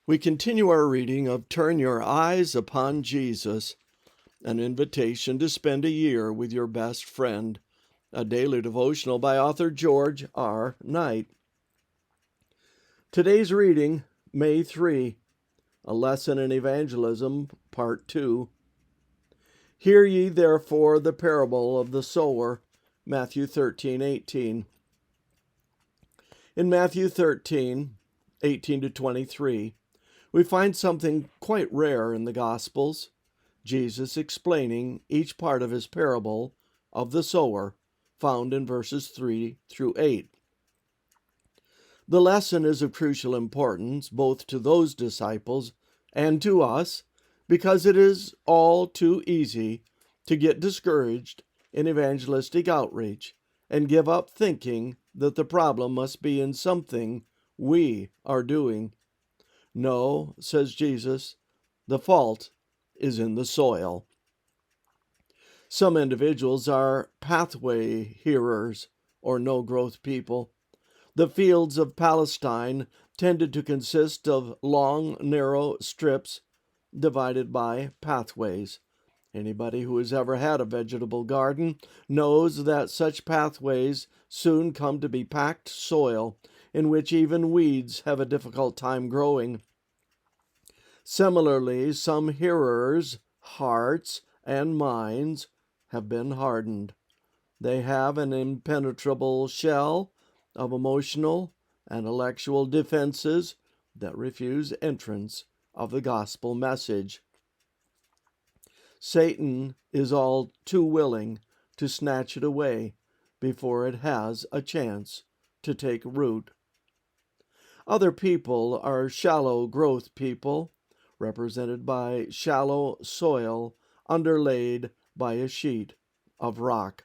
We continue our reading of Turn Your Eyes Upon Jesus, an invitation to spend a year with your best friend, a daily devotional by author George R. Knight. Today's reading, May 3, a lesson in evangelism, part 2. Hear ye therefore the parable of the sower, Matthew 13:18. In Matthew 13:18-23, we find something quite rare in the Gospels, Jesus explaining each part of his parable of the sower, found in verses 3 through 8. The lesson is of crucial importance both to those disciples and to us, because it is all too easy to get discouraged in evangelistic outreach and give up thinking that the problem must be in something we are doing. No, says Jesus, the fault is in the soil. Some individuals are pathway hearers or no-growth people. The fields of Palestine tended to consist of long, narrow strips divided by pathways. Anybody who has ever had a vegetable garden knows that such pathways soon come to be packed soil in which even weeds have a difficult time growing. Similarly, some hearers' hearts and minds have been hardened. They have an impenetrable shell of emotional and intellectual defenses that refuse entrance of the gospel message. Satan is all too willing to snatch it away before it has a chance to take root. Other people are shallow growth people, represented by shallow soil underlaid by a sheet of rock.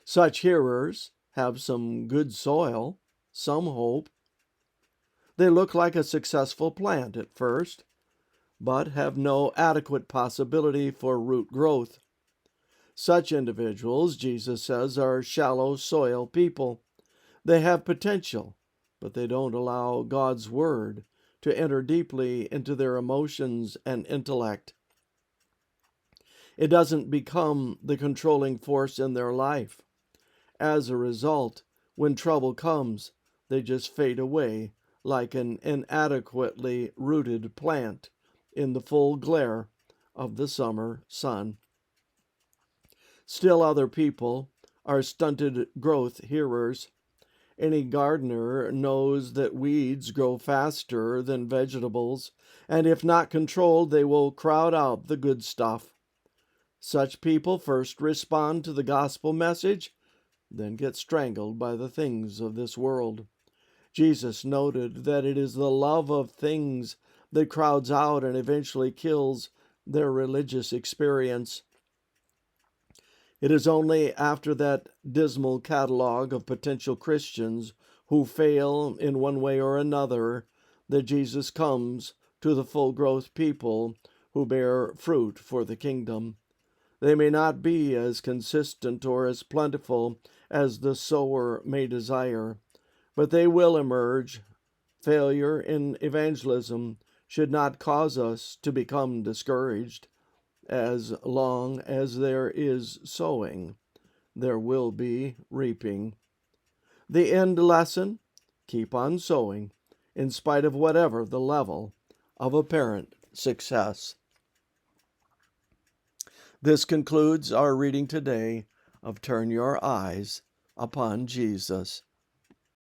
Such hearers have some good soil, some hope. They look like a successful plant at first, but have no adequate possibility for root growth. Such individuals, Jesus says, are shallow soil people. They have potential, but they don't allow God's word to enter deeply into their emotions and intellect. It doesn't become the controlling force in their life. As a result, when trouble comes, they just fade away like an inadequately rooted plant in the full glare of the summer sun. Still other people are stunted growth hearers. Any gardener knows that weeds grow faster than vegetables, and if not controlled, they will crowd out the good stuff. Such people first respond to the gospel message, then get strangled by the things of this world. Jesus noted that it is the love of things that crowds out and eventually kills their religious experience. It is only after that dismal catalog of potential Christians who fail in one way or another that Jesus comes to the full-growth people who bear fruit for the kingdom. They may not be as consistent or as plentiful as the sower may desire, but they will emerge. Failure in evangelism should not cause us to become discouraged. As long as there is sowing, there will be reaping. The end lesson: keep on sowing, in spite of whatever the level of apparent success. This concludes our reading today of Turn Your Eyes Upon Jesus.